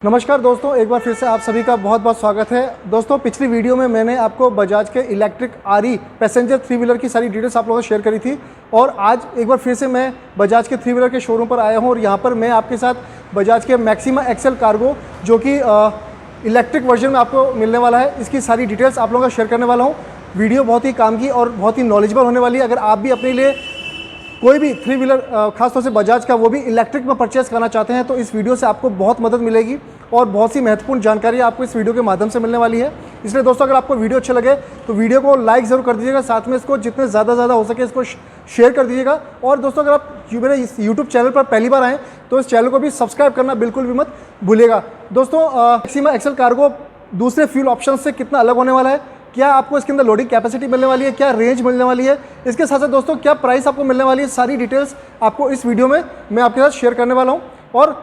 नमस्कार दोस्तों, एक बार फिर से आप सभी का बहुत बहुत स्वागत है। दोस्तों, पिछली वीडियो में मैंने आपको बजाज के इलेक्ट्रिक आरई पैसेंजर थ्री व्हीलर की सारी डिटेल्स आप लोगों को शेयर करी थी और आज एक बार फिर से मैं बजाज के थ्री व्हीलर के शोरूम पर आया हूं और यहां पर मैं आपके साथ बजाज के मैक्सिमा एक्सेल कार्गो जो कि इलेक्ट्रिक वर्जन में आपको मिलने वाला है, इसकी सारी डिटेल्स आप लोगों को शेयर करने वाला हूँ। वीडियो बहुत ही काम की और बहुत ही नॉलेजेबल होने वाली है। अगर आप भी अपने लिए कोई भी थ्री व्हीलर खासतौर से बजाज का वो भी इलेक्ट्रिक में परचेस करना चाहते हैं तो इस वीडियो से आपको बहुत मदद मिलेगी और बहुत सी महत्वपूर्ण जानकारी आपको इस वीडियो के माध्यम से मिलने वाली है। इसलिए दोस्तों, अगर आपको वीडियो अच्छा लगे तो वीडियो को लाइक ज़रूर कर दीजिएगा, साथ में इसको जितने ज़्यादा हो सके इसको शेयर कर दीजिएगा। और दोस्तों, अगर आप मेरे इस यूट्यूब चैनल पर पहली बार आएँ तो इस चैनल को भी सब्सक्राइब करना बिल्कुल भी मत भूलिएगा। दोस्तों, मैक्सिमा एक्सेल कार्गो दूसरे फ्यूल ऑप्शन से कितना अलग होने वाला है, क्या आपको इसके अंदर लोडिंग कैपेसिटी मिलने वाली है, क्या रेंज मिलने वाली है, इसके साथ साथ दोस्तों क्या प्राइस आपको मिलने वाली है, सारी डिटेल्स आपको इस वीडियो में मैं आपके साथ शेयर करने वाला हूं। और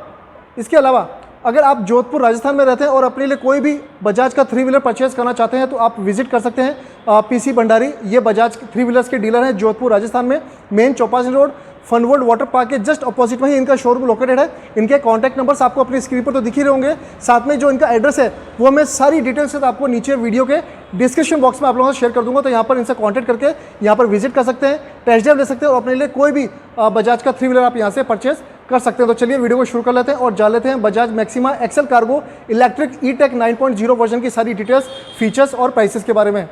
इसके अलावा अगर आप जोधपुर राजस्थान में रहते हैं और अपने लिए कोई भी बजाज का थ्री व्हीलर परचेस करना चाहते हैं तो आप विजिट कर सकते हैं पीसी भंडारी। ये बजाज थ्री व्हीलर्स के डीलर हैं जोधपुर राजस्थान में, main Chopasni road fun world water park के जस्ट अपोजिट में ही इनका शोरूम लोकेटेड है। इनके कॉन्टैक्ट नंबर्स आपको अपनी स्क्रीन पर तो दिख ही रहे होंगे, साथ में जो इनका एड्रेस है वो मैं सारी डिटेल्स से आपको नीचे वीडियो के डिस्क्रिप्शन बॉक्स में आप लोगों से शेयर कर दूंगा। तो यहाँ पर इनसे कॉन्टैक्ट करके यहाँ पर विजिट कर सकते हैं, टेस्ट ड्राइव ले सकते हैं और अपने लिए कोई भी बजाज का थ्री व्हीलर आप यहाँ से परचेस कर सकते हैं। तो चलिए वीडियो को शुरू कर लेते हैं और जान लेते हैं Bajaj Maxima Excel cargo electric e-tech 9.0 version की सारी डिटेल्स, फीचर्स और प्राइसेस के बारे में।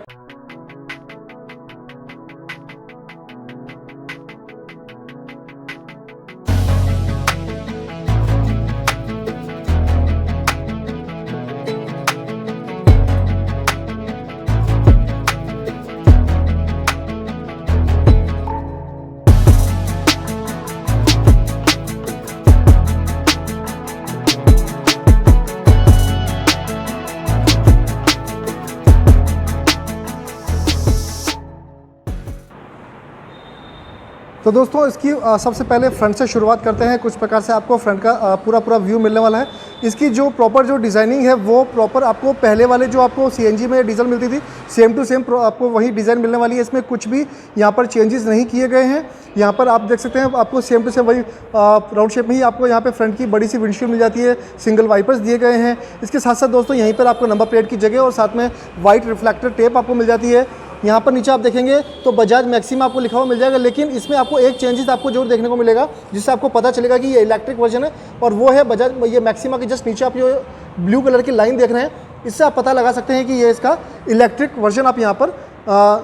तो दोस्तों, इसकी सबसे पहले फ्रंट से शुरुआत करते हैं। कुछ प्रकार से आपको फ्रंट का पूरा व्यू मिलने वाला है। इसकी जो प्रॉपर जो डिज़ाइनिंग है वो प्रॉपर आपको पहले वाले जो आपको सीएनजी में डीजल मिलती थी सेम टू सेम आपको वही डिज़ाइन मिलने वाली है। इसमें कुछ भी यहाँ पर चेंजेस नहीं किए गए हैं। यहाँ पर आप देख सकते हैं आपको सेम टू सेम वही राउंड शेप में ही आपको यहाँ पे फ्रंट की बड़ी सी विंडशील्ड मिल जाती है, सिंगल वाइपर्स दिए गए हैं। इसके साथ साथ दोस्तों यहीं पर आपको नंबर प्लेट की जगह और साथ में वाइट रिफ्लेक्टर टेप आपको मिल जाती है। यहाँ पर नीचे आप देखेंगे तो बजाज मैक्सिमा आपको लिखा हुआ मिल जाएगा, लेकिन इसमें आपको एक चेंजेस आपको जरूर देखने को मिलेगा जिससे आपको पता चलेगा कि ये इलेक्ट्रिक वर्जन है और वो है बजाज ये मैक्सिमा के जस्ट नीचे आप जो ब्लू कलर की लाइन देख रहे हैं, इससे आप पता लगा सकते हैं कि ये इसका इलेक्ट्रिक वर्जन आप यहाँ पर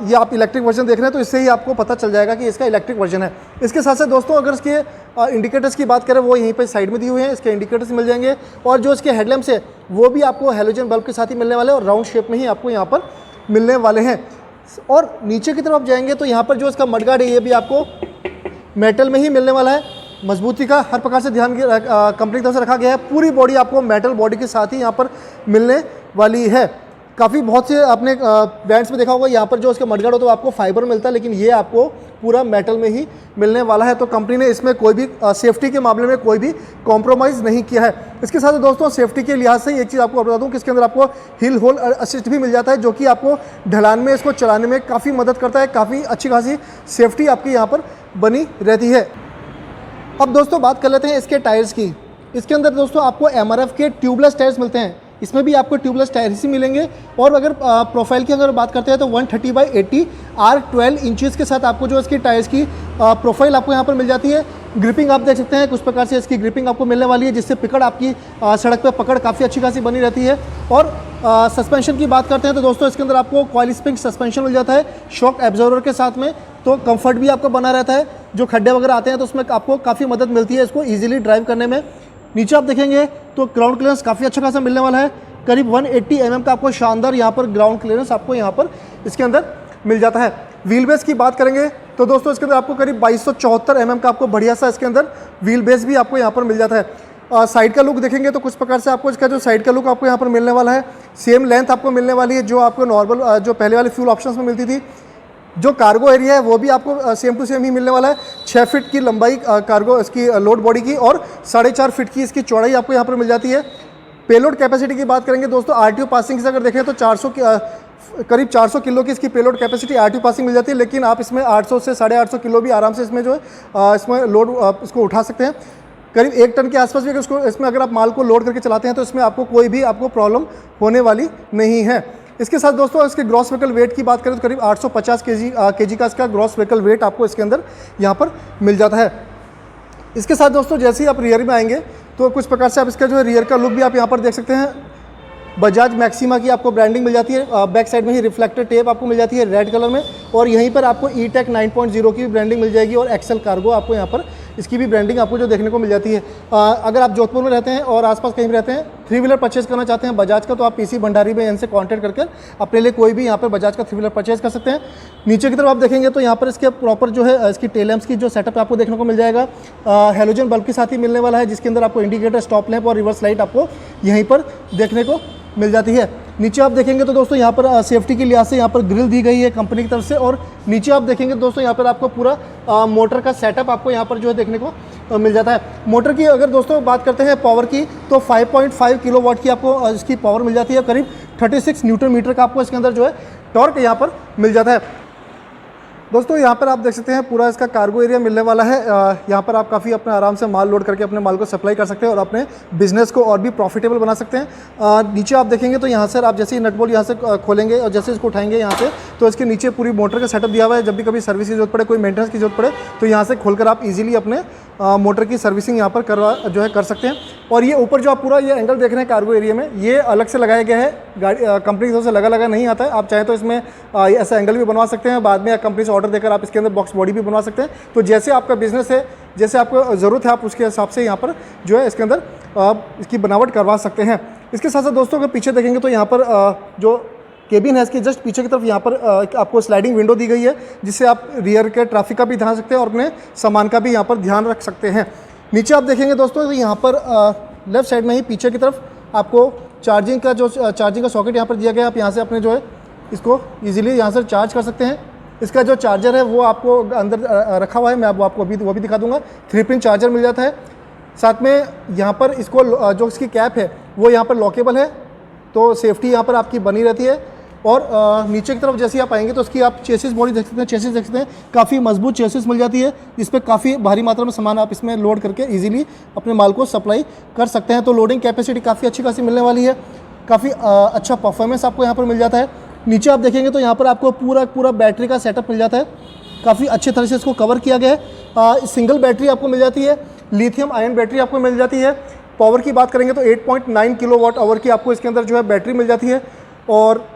ये आप इलेक्ट्रिक वर्जन देख रहे हैं तो इससे ही आपको पता चल जाएगा कि इसका इलेक्ट्रिक वर्जन है। इसके साथ साथ दोस्तों, अगर इसके इंडिकेटर्स की बात करें वो यहीं पे साइड में दिए हुए हैं, इसके इंडिकेटर्स मिल जाएंगे और जो इसके हेडलैम्प्स है वो भी आपको हैलोजन बल्ब के साथ ही मिलने वाले और राउंड शेप में ही आपको यहाँ पर मिलने वाले हैं। और नीचे की तरफ जाएंगे तो यहाँ पर जो इसका मडगार्ड है ये भी आपको मेटल में ही मिलने वाला है। मजबूती का हर प्रकार से ध्यान कंपनी की तरफ से रखा गया है। पूरी बॉडी आपको मेटल बॉडी के साथ ही यहाँ पर मिलने वाली है। काफ़ी बहुत से आपने ब्रांड्स में देखा होगा यहाँ पर जो इसका मडगार्ड होता है तो आपको फाइबर मिलता है, लेकिन ये आपको पूरा मेटल में ही मिलने वाला है। तो कंपनी ने इसमें कोई भी सेफ्टी के मामले में कोई भी कॉम्प्रोमाइज़ नहीं किया है। इसके साथ दोस्तों सेफ्टी के लिहाज से एक चीज़ आपको बता दूँ कि इसके अंदर आपको हिल होल असिस्ट भी मिल जाता है जो कि आपको ढलान में इसको चलाने में काफ़ी मदद करता है। काफ़ी अच्छी खासी सेफ्टी आपकी यहाँ पर बनी रहती है। अब दोस्तों बात कर लेते हैं इसके टायर्स की। इसके अंदर दोस्तों आपको एमआरएफ के ट्यूबलेस टायर्स मिलते हैं, इसमें भी आपको ट्यूबलेस टायर्स ही मिलेंगे। और अगर प्रोफाइल की अगर बात करते हैं तो 130/80 R12 इंचेस के साथ आपको जो इसकी टायर्स की प्रोफाइल आपको यहाँ पर मिल जाती है। ग्रिपिंग आप देख सकते हैं कुछ प्रकार से इसकी ग्रिपिंग आपको मिलने वाली है जिससे पकड़ आपकी सड़क पे पकड़ काफ़ी अच्छी खासी बनी रहती है। और सस्पेंशन की बात करते हैं तो दोस्तों इसके अंदर आपको कॉइल स्प्रिंग सस्पेंशन मिल जाता है शॉक एब्जॉर्बर के साथ में, तो कंफर्ट भी आपको बना रहता है। जो खड्डे वगैरह आते हैं तो उसमें आपको काफ़ी मदद मिलती है इसको ईजिली ड्राइव करने में। नीचे आप देखेंगे तो ग्राउंड क्लियरेंस काफ़ी अच्छा खासा मिलने वाला है। करीब 180 mm का आपको शानदार यहाँ पर ग्राउंड क्लियरेंस आपको यहाँ पर इसके अंदर मिल जाता है। व्हील बेस की बात करेंगे तो दोस्तों इसके अंदर आपको करीब 2274 mm का आपको बढ़िया सा इसके अंदर व्हील बेस भी आपको यहाँ पर मिल जाता है। साइड का लुक देखेंगे तो कुछ प्रकार से आपको इसका जो साइड का लुक आपको यहाँ पर मिलने वाला है। सेम लेंथ आपको मिलने वाली है जो आपको नॉर्मल जो पहले वाले फ्यूल ऑप्शंस में मिलती थी। जो कार्गो एरिया है वो भी आपको सेम टू सेम ही मिलने वाला है। 6 फीट की लंबाई कार्गो इसकी लोड बॉडी की और 4.5 फीट की इसकी चौड़ाई आपको यहाँ पर मिल जाती है। पेलोड कैपेसिटी की बात करेंगे दोस्तों, आरटीओ पासिंग से अगर देखें तो करीब 400 किलो की इसकी पेलोड कैपेसिटी आरटीओ पासिंग मिल जाती है, लेकिन आप इसमें 800 से 850 किलो भी आराम से इसमें जो है इसमें लोड इसको उठा सकते हैं। करीब 1 टन के आसपास भी उसको इसमें अगर आप माल को लोड करके चलाते हैं तो इसमें आपको कोई भी आपको प्रॉब्लम होने वाली नहीं है। इसके साथ दोस्तों इसके ग्रॉस व्हीकल वेट की बात करें तो करीब 850 केजी का इसका ग्रॉस व्हीकल वेट आपको इसके अंदर यहाँ पर मिल जाता है। इसके साथ दोस्तों जैसे ही आप रियर में आएंगे तो कुछ प्रकार से आप इसका जो है रियर का लुक भी आप यहाँ पर देख सकते हैं। बजाज मैक्सिमा की आपको ब्रांडिंग मिल जाती है, बैक साइड में ही रिफ्लेक्टर टेप आपको मिल जाती है रेड कलर में, और यहीं पर आपको E-Tech 9.0 की भी ब्रांडिंग मिल जाएगी, और एक्सेल कार्गो आपको यहाँ पर इसकी भी ब्रांडिंग आपको जो देखने को मिल जाती है। अगर आप जोधपुर में रहते हैं और आसपास कहीं भी रहते हैं, 3 व्हीलर परचेज करना चाहते हैं बजाज का, तो आप PC भंडारी में इनसे कॉन्टैक्ट करके अपने लिए कोई भी यहाँ पर बजाज का 3 व्हीलर परचेज कर सकते हैं। नीचे की तरफ आप देखेंगे तो यहाँ पर इसके प्रॉपर जो है इसकी टेल लैंप्स की जो सेटअप आपको देखने को मिल जाएगा, हेलोजन बल्ब के साथ ही मिलने वाला है, जिसके अंदर आपको इंडिकेटर, स्टॉप लैंप और रिवर्स लाइट आपको यहीं पर देखने को मिल जाती है। नीचे आप देखेंगे तो दोस्तों यहाँ पर सेफ्टी के लिहाज से यहाँ पर ग्रिल दी गई है कंपनी की तरफ से, और नीचे आप देखेंगे दोस्तों यहाँ पर आपको पूरा मोटर का सेटअप आपको यहाँ पर जो है देखने को मिल जाता है। मोटर की अगर दोस्तों बात करते हैं पावर की, तो 5.5 किलोवाट की आपको इसकी पावर मिल जाती है, करीब 36 न्यूटन मीटर का आपको इसके अंदर जो है टॉर्क यहाँ पर मिल जाता है। दोस्तों यहाँ पर आप देख सकते हैं पूरा इसका कार्गो एरिया मिलने वाला है। यहाँ पर आप काफ़ी अपने आराम से माल लोड करके अपने माल को सप्लाई कर सकते हैं और अपने बिजनेस को और भी प्रॉफिटेबल बना सकते हैं। नीचे आप देखेंगे तो यहाँ से आप जैसे ही नट बोल्ट यहाँ से खोलेंगे और जैसे इसको उठाएंगे यहाँ से, तो इसके नीचे पूरी मोटर का सेटअप दिया हुआ है। जब भी कभी सर्विस की जरूरत पड़े, कोई मेंटेनेंस की जरूरत पड़े, तो यहाँ से खोलकर आप इजीली अपने मोटर की सर्विसिंग यहाँ पर कर सकते हैं। और ये ऊपर जो आप पूरा ये एंगल देख रहे हैं कार्गो एरिया में, ये अलग से लगाया गया है, गाड़ी कंपनी की तरफ से लगा नहीं आता है। आप चाहें तो इसमें ऐसा एंगल भी बनवा सकते हैं, बाद में कंपनी से ऑर्डर देकर आप इसके अंदर बॉक्स बॉडी भी बनवा सकते हैं। तो जैसे आपका बिजनेस है, जैसे आपको ज़रूरत है, आप उसके हिसाब से यहाँ पर जो है इसके अंदर इसकी बनावट करवा सकते हैं। इसके साथ साथ दोस्तों अगर पीछे देखेंगे तो यहाँ पर जो केबिन है इसके जस्ट पीछे की तरफ यहाँ पर आपको स्लाइडिंग विंडो दी गई है, जिससे आप रियर के ट्रैफिक का भी ध्यान रख सकते हैं और अपने सामान का भी यहाँ पर ध्यान रख सकते हैं। नीचे आप देखेंगे दोस्तों तो यहाँ पर लेफ्ट साइड में ही पीछे की तरफ आपको चार्जिंग का सॉकेट यहाँ पर दिया गया है। आप यहाँ से अपने जो है इसको ईजिली यहाँ से चार्ज कर सकते हैं। इसका जो चार्जर है वो आपको अंदर रखा हुआ है, मैं आपको वो भी दिखा दूंगा। 3 पिन चार्जर मिल जाता है। साथ में यहाँ पर इसको जो इसकी कैप है वो यहाँ पर लॉकेबल है, तो सेफ्टी यहाँ पर आपकी बनी रहती है। और नीचे की तरफ जैसे ही आप आएंगे तो उसकी आप चेसिस बॉडी देख सकते हैं, चेसिस देख सकते हैं, काफ़ी मजबूत चेसिस मिल जाती है, इस पर काफ़ी भारी मात्रा में सामान आप इसमें लोड करके इजीली अपने माल को सप्लाई कर सकते हैं। तो लोडिंग कैपेसिटी काफ़ी अच्छी खासी मिलने वाली है, काफ़ी अच्छा परफॉर्मेंस आपको यहाँ पर मिल जाता है। नीचे आप देखेंगे तो यहाँ पर आपको पूरा बैटरी का सेटअप मिल जाता है, काफ़ी अच्छे तरह से इसको कवर किया गया है। सिंगल बैटरी आपको मिल जाती है, लिथियम आयन बैटरी आपको मिल जाती है। पावर की बात करेंगे तो 8.9 किलोवाट आवर की आपको इसके अंदर जो है बैटरी मिल जाती है। और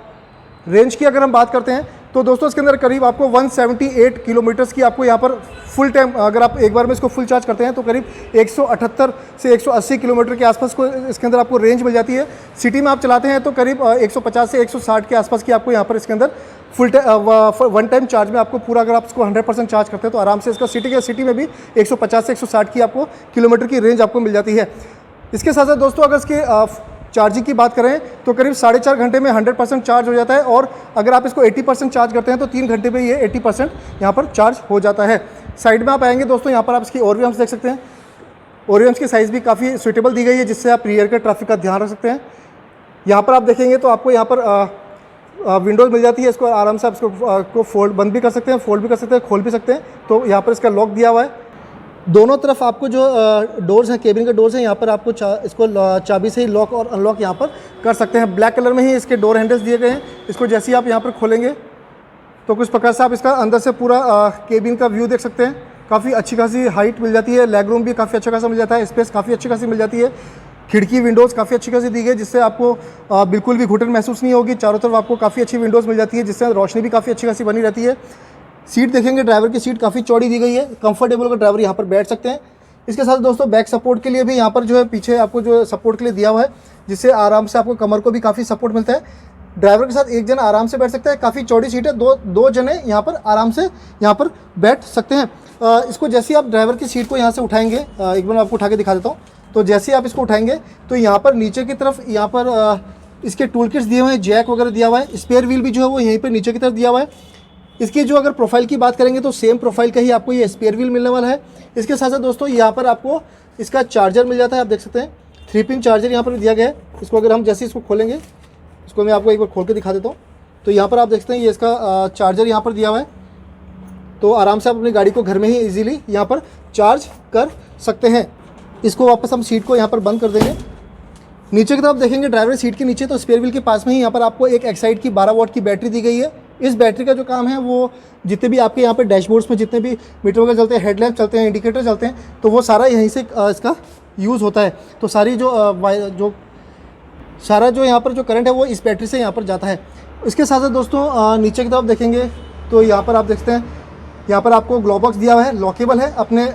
रेंज की अगर हम बात करते हैं तो दोस्तों इसके अंदर करीब आपको 178 किलोमीटर्स की आपको यहाँ पर फुल टाइम, अगर आप एक बार में इसको फुल चार्ज करते हैं तो करीब 178 से 180 किलोमीटर के आसपास को इसके अंदर आपको रेंज मिल जाती है। सिटी में आप चलाते हैं तो करीब 150 से 160 के आसपास की आपको यहाँ पर इसके अंदर वन टाइम चार्ज में आपको पूरा, अगर आप इसको 100% चार्ज करते हैं तो आराम से इसका सिटी में भी 150 से 160 की आपको किलोमीटर की रेंज आपको मिल जाती है। इसके साथ साथ दोस्तों अगर इसके चार्जिंग की बात करें तो करीब 4.5 घंटे में 100% चार्ज हो जाता है, और अगर आप इसको 80% चार्ज करते हैं तो 3 घंटे में ये 80% यहाँ पर चार्ज हो जाता है। साइड में आप आएंगे दोस्तों, यहाँ पर आप इसकी ओरियम्स देख सकते हैं। ओरियम्स की साइज़ भी काफ़ी सूटेबल दी गई है, जिससे आप रियर के ट्रैफिक का ध्यान रख सकते हैं। यहाँ पर आप देखेंगे तो आपको यहाँ पर विंडोज़ मिल जाती है, इसको आराम से आप इसको फोल्ड बंद भी कर सकते हैं, फोल्ड भी कर सकते हैं, खोल भी सकते हैं। तो यहाँ पर इसका लॉक दिया हुआ है। दोनों तरफ आपको जो डोर्स हैं, केबिन के डोर्स हैं, यहाँ पर आपको इसको चाबी से ही लॉक और अनलॉक यहाँ पर कर सकते हैं। ब्लैक कलर में ही इसके डोर हैंडल्स दिए गए हैं। इसको जैसे ही आप यहाँ पर खोलेंगे तो कुछ प्रकार से आप इसका अंदर से पूरा केबिन का व्यू देख सकते हैं। काफ़ी अच्छी खासी हाइट मिल जाती है, लेग रूम भी काफ़ी अच्छा खासा मिल जाता है, स्पेस काफ़ी अच्छी खासी मिल जाती है। खिड़की विंडोज़ काफ़ी अच्छी खासी दी गई है, जिससे आपको बिल्कुल भी घुटन महसूस नहीं होगी। चारों तरफ आपको काफ़ी अच्छी विंडोज़ मिल जाती है, जिससे रोशनी भी काफ़ी अच्छी खासी बनी रहती है। सीट देखेंगे, ड्राइवर की सीट काफ़ी चौड़ी दी गई है, कंफर्टेबल होकर ड्राइवर यहाँ पर बैठ सकते हैं। इसके साथ दोस्तों बैक सपोर्ट के लिए भी यहाँ पर जो है पीछे आपको जो सपोर्ट के लिए दिया हुआ है, जिससे आराम से आपको कमर को भी काफ़ी सपोर्ट मिलता है। ड्राइवर के साथ एक जन आराम से बैठ सकता है, काफ़ी चौड़ी सीट है, दो जने यहाँ पर आराम से यहाँ पर बैठ सकते हैं। इसको जैसे ही आप ड्राइवर की सीट को यहाँ से उठाएंगे, एक बार आपको उठा के दिखा देता हूँ। तो जैसे ही आप इसको उठाएंगे तो यहाँ पर नीचे की तरफ यहाँ पर इसके टूल किट्स दिए हुए हैं, जैक वगैरह दिया हुआ है। स्पेयर व्हील भी जो है वो यहीं पर नीचे की तरफ दिया हुआ है। इसकी जो अगर प्रोफाइल की बात करेंगे तो सेम प्रोफाइल का ही आपको ये स्पेयर व्हील मिलने वाला है। इसके साथ साथ दोस्तों यहाँ पर आपको इसका चार्जर मिल जाता है, आप देख सकते हैं 3 पिन चार्जर यहाँ पर दिया गया है। इसको अगर हम जैसे इसको खोलेंगे, इसको मैं आपको एक बार खोल के दिखा देता हूँ। तो यहाँ पर आप देख सकते हैं ये इसका चार्जर यहाँ पर दिया हुआ है, तो आराम से आप अपनी गाड़ी को घर में ही ईजिली यहाँ पर चार्ज कर सकते हैं। इसको वापस हम सीट को यहाँ पर बंद कर देंगे। नीचे की तरफ देखेंगे ड्राइवर सीट के नीचे तो स्पेयर व्हील के पास में ही यहाँ पर आपको एक एक्साइड की 12 वॉट की बैटरी दी गई है। इस बैटरी का जो काम है वो जितने भी आपके यहाँ पे डैशबोर्ड्स में जितने भी मीटर वगैरह चलते हैं, हेडलैम्प चलते हैं, इंडिकेटर चलते हैं, तो वो सारा यहीं से इसका यूज़ होता है। तो सारी जो सारा जो यहाँ पर जो करंट है वो इस बैटरी से यहाँ पर जाता है। इसके साथ साथ दोस्तों नीचे की तरफ देखेंगे तो यहाँ पर आप देखते हैं, यहाँ पर आपको ग्लोव बॉक्स दिया हुआ है, लॉकेबल है। अपने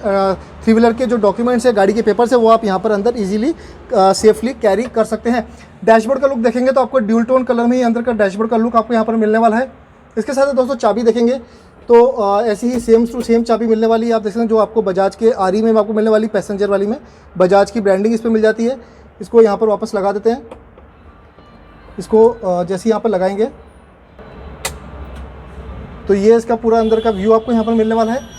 3 व्हीलर के जो डॉक्यूमेंट्स है, गाड़ी के पेपर्स है, वो आप यहाँ पर अंदर इजीली सेफली कैरी कर सकते हैं। डैशबोर्ड का लुक देखेंगे तो आपको ड्यूल टोन कलर में ही अंदर का डैशबोर्ड का लुक आपको यहाँ पर मिलने वाला है। इसके साथ दोस्तों चाबी देखेंगे तो ऐसी ही सेम टू सेम चाबी मिलने वाली है। आप देख सकते हैं जो आपको बजाज के आरी में आपको मिलने वाली, पैसेंजर वाली में बजाज की ब्रांडिंग इस पर मिल जाती है। इसको यहाँ पर वापस लगा देते हैं। इसको जैसे यहाँ पर लगाएंगे तो ये इसका पूरा अंदर का व्यू आपको यहाँ पर मिलने वाला है।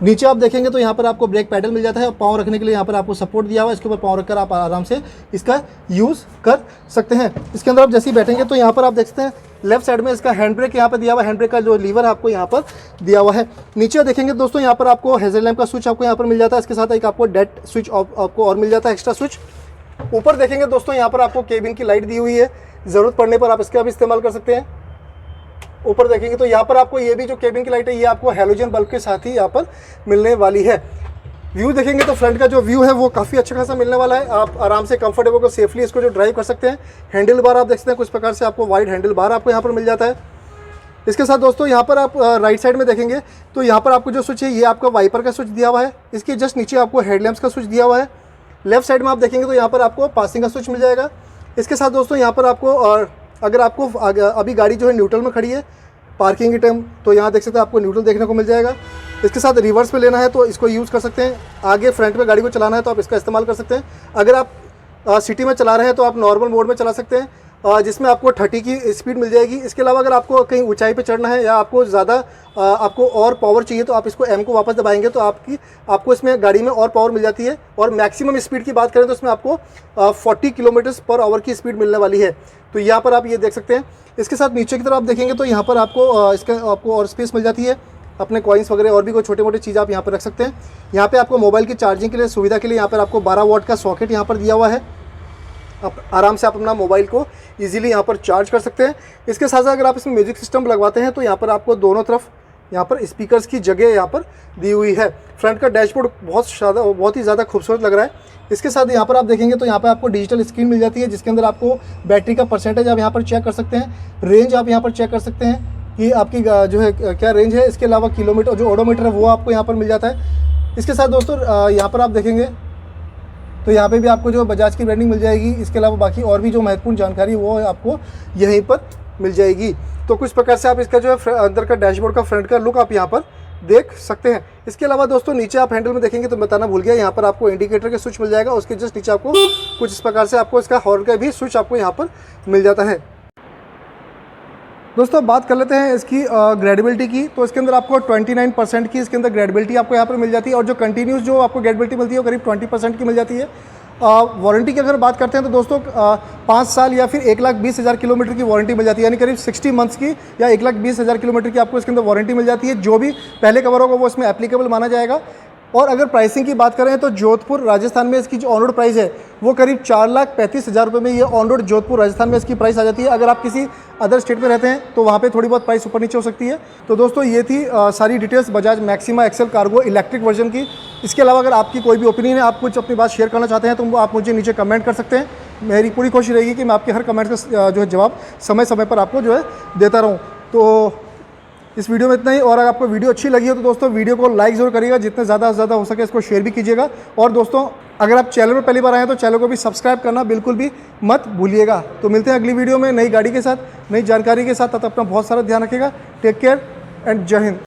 नीचे आप देखेंगे तो यहाँ पर आपको ब्रेक पैडल मिल जाता है और पाँव रखने के लिए यहाँ पर आपको सपोर्ट दिया हुआ है। इसके ऊपर पाँव रखकर आप आराम से इसका यूज़ कर सकते हैं। इसके अंदर आप जैसे ही बैठेंगे तो यहाँ पर आप देख सकते हैं लेफ्ट साइड में इसका हैंड ब्रेक यहाँ पर दिया हुआ है। हैंड ब्रेक का जो लीवर है आपको यहाँ पर दिया हुआ है। नीचे देखेंगे दोस्तों यहाँ पर आपको हेजल लैम्प का स्विच आपको यहाँ पर मिल जाता है। इसके साथ एक आपको डेड स्विच आपको और मिल जाता है, एक्स्ट्रा स्विच। ऊपर देखेंगे दोस्तों यहाँ पर आपको केबिन की लाइट दी हुई है, ज़रूरत पड़ने पर आप इसका भी इस्तेमाल कर सकते हैं। ऊपर देखेंगे तो यहाँ पर आपको ये भी जो केबिन की लाइट है ये आपको हैलोजन बल्ब के साथ ही यहाँ पर मिलने वाली है। व्यू देखेंगे तो फ्रंट का जो व्यू है वो काफ़ी अच्छा खासा मिलने वाला है। आप आराम से कंफर्टेबल को सेफली इसको जो ड्राइव कर सकते हैं। हैंडल बार आप देख सकते हैं कुछ प्रकार से आपको वाइड हैंडल बार आपको यहाँ पर मिल जाता है। इसके साथ दोस्तों यहाँ पर आप राइट साइड में देखेंगे तो यहाँ पर आपको जो स्विच है ये आपका वाइपर का स्विच दिया हुआ है। इसके जस्ट नीचे आपको हेडलैम्प्स का स्विच दिया हुआ है। लेफ्ट साइड में आप देखेंगे तो यहाँ पर आपको पासिंग का स्विच मिल जाएगा। इसके साथ दोस्तों यहाँ पर आपको अगर आपको अभी गाड़ी जो है न्यूट्रल में खड़ी है पार्किंग के टाइम, तो यहाँ देख सकते हैं आपको न्यूट्रल देखने को मिल जाएगा। इसके साथ रिवर्स पे लेना है तो इसको यूज़ कर सकते हैं। आगे फ्रंट में गाड़ी को चलाना है तो आप इसका इस्तेमाल कर सकते हैं। अगर आप सिटी में चला रहे हैं तो आप नॉर्मल मोड में चला सकते हैं जिसमें आपको 30 की स्पीड मिल जाएगी। इसके अलावा अगर आपको कहीं ऊंचाई पे चढ़ना है या आपको ज़्यादा आपको और पावर चाहिए तो आप इसको M को वापस दबाएंगे तो आपको इसमें गाड़ी में और पावर मिल जाती है। और मैक्सिमम स्पीड की बात करें तो इसमें आपको 40 किलोमीटर पर आवर की स्पीड मिलने वाली है। तो यहाँ पर आप ये देख सकते हैं। इसके साथ नीचे की तरफ आप देखेंगे तो यहाँ पर आपको और स्पेस मिल जाती है। अपने कॉइन्स वगैरह और भी कोई छोटे मोटे चीज़ आप यहाँ पर रख सकते हैं। यहाँ पे आपको मोबाइल की चार्जिंग के लिए सुविधा के लिए यहाँ पर आपको 12 वॉट का सॉकेट यहाँ पर दिया हुआ है। आप आराम से आप अपना मोबाइल को इजीली यहाँ पर चार्ज कर सकते हैं। इसके साथ साथ अगर आप इसमें म्यूजिक सिस्टम लगवाते हैं तो यहाँ पर आपको दोनों तरफ यहाँ पर स्पीकर्स की जगह यहाँ पर दी हुई है। फ्रंट का डैशबोर्ड बहुत ही ज़्यादा खूबसूरत लग रहा है। इसके साथ यहाँ पर आप देखेंगे तो यहाँ पर आपको डिजिटल स्क्रीन मिल जाती है जिसके अंदर आपको बैटरी का परसेंटेज आप यहाँ पर चेक कर सकते हैं, रेंज आप यहाँ पर चेक कर सकते हैं कि आपकी जो है क्या रेंज है। इसके अलावा किलोमीटर जो ओडोमीटर है वो आपको यहाँ पर मिल जाता है। इसके साथ दोस्तों यहाँ पर आप देखेंगे तो यहाँ पे भी आपको जो बजाज की ब्रांडिंग मिल जाएगी। इसके अलावा बाकी और भी जो महत्वपूर्ण जानकारी वो आपको यहीं पर मिल जाएगी। तो कुछ प्रकार से आप इसका जो है अंदर का डैशबोर्ड का फ्रंट का लुक आप यहाँ पर देख सकते हैं। इसके अलावा दोस्तों नीचे आप हैंडल में देखेंगे तो बताना भूल गया, यहाँ पर आपको इंडिकेटर के स्विच मिल जाएगा। उसके जस्ट नीचे आपको कुछ इस प्रकार से आपको इसका हॉर्न का भी स्विच आपको यहाँ पर मिल जाता है। दोस्तों बात कर लेते हैं इसकी ग्रेडेबिलिटी की। तो इसके अंदर आपको 29% की इसके अंदर ग्रेडेबिलिटी आपको यहाँ पर मिल जाती है और जो कंटिन्यूस जो आपको ग्रेडेबिलिटी मिलती है वो करीब 20% की मिल जाती है। वारंटी की अगर बात करते हैं तो दोस्तों 5 साल या फिर 1,20,000 किलोमीटर की वारंटी मिल जाती है, यानी करीब 60 मंथ्स की या 1,20,000 किलोमीटर की आपको इसके अंदर वारंटी मिल जाती है। जो भी पहले कवर होगा वो इसमें एप्लीकेबल माना जाएगा। और अगर प्राइसिंग की बात करें तो जोधपुर राजस्थान में इसकी जो ऑन रोड प्राइस है वो करीब 4,35,000 रुपये में ये ऑन रोड जोधपुर राजस्थान में इसकी प्राइस आ जाती है। अगर आप किसी अदर स्टेट में रहते हैं तो वहाँ पे थोड़ी बहुत प्राइस ऊपर नीचे हो सकती है। तो दोस्तों ये थी सारी details Bajaj Maxima Excel cargo electric version की। इसके अलावा अगर आपकी कोई भी ओपिनियन है, आप कुछ अपनी बात शेयर करना चाहते हैं तो आप मुझे नीचे कमेंट कर सकते हैं। मेरी पूरी कोशिश रहेगी कि मैं आपके हर कमेंट का जो है जवाब समय समय पर आपको जो है देता रहूँ। तो इस वीडियो में इतना ही। और अगर आपको वीडियो अच्छी लगी हो तो दोस्तों वीडियो को लाइक ज़रूर करिएगा, जितने ज़्यादा से ज़्यादा हो सके इसको शेयर भी कीजिएगा। और दोस्तों अगर आप चैनल पर पहली बार आए हैं तो चैनल को भी सब्सक्राइब करना बिल्कुल भी मत भूलिएगा। तो मिलते हैं अगली वीडियो में नई गाड़ी के साथ, नई जानकारी के साथ। तब तक अपना बहुत सारा ध्यान रखिएगा। टेक केयर एंड जय हिंद।